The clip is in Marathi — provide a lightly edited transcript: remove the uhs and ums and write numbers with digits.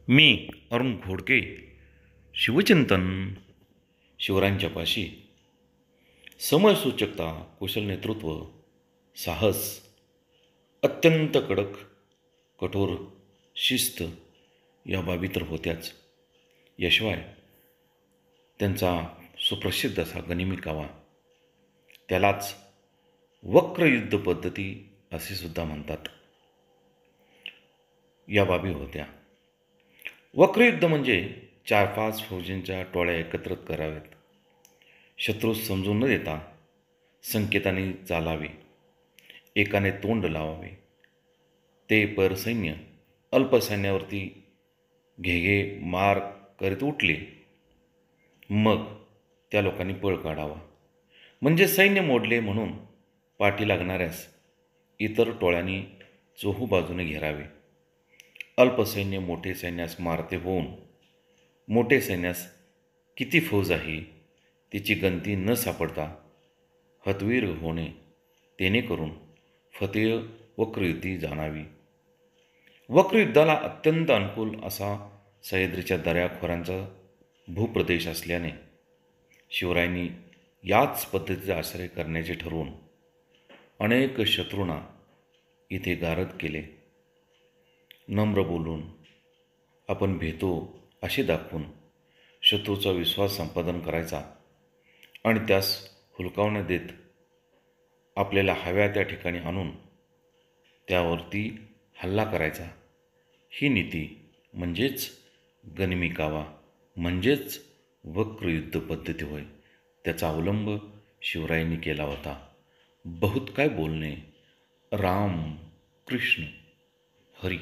मी अरुण घोडके. शिवचिंतन. शिवरायांच्या पाशी समयसूचकता, कुशल नेतृत्व, साहस, अत्यंत कडक कठोर शिस्त या बाबी तर होत्याच. याशिवाय त्यांचा सुप्रसिद्ध असा गनिमी कावा, त्यालाच वक्र युद्ध पद्धती असे सुद्धा म्हणतात, या बाबी होत्या. वक्रयुद्ध म्हणजे 4-5 फौजींच्या टोळ्या एकत्रित कराव्यात. शत्रू समजून न देता संकेताने चालावे, एकाने तोंड लावावे. ते परसैन्य अल्पसैन्यावरती घेघे मार करीत उठले, मग त्या लोकांनी पळ काढावा. म्हणजे सैन्य मोडले म्हणून पाठी लागणाऱ्यास इतर टोळ्यांनी चोहूबाजूने घेरावे. अल्पसैन्य मोठे सैन्यास मारते होऊन मोठे सैन्यास किती फौज आहे तिची गणती न सापडता हतवीर होणे, तेणेकरून फतेह वक्रयुद्धी जाणावी. वक्रयुद्धाला अत्यंत अनुकूल असा सह्याद्रीच्या दऱ्याखोऱ्यांचा भूप्रदेश असल्याने शिवरायांनी याच पद्धतीचा आश्रय करण्याचे ठरवून अनेक शत्रूंना इथे गारद केले. नम्र बोलून, आपण भेटतो असे दाखवून शत्रूचा विश्वास संपादन करायचा आणि त्यास हुलकावण्या देत आपल्याला हव्या त्या ठिकाणी आणून त्यावरती हल्ला करायचा. ही नीती म्हणजेच गनिमी कावा, म्हणजेच वक्रयुद्ध पद्धती होय. त्याचा अवलंब शिवरायांनी केला होता. बहुत काय बोलणे. राम, कृष्ण, हरी.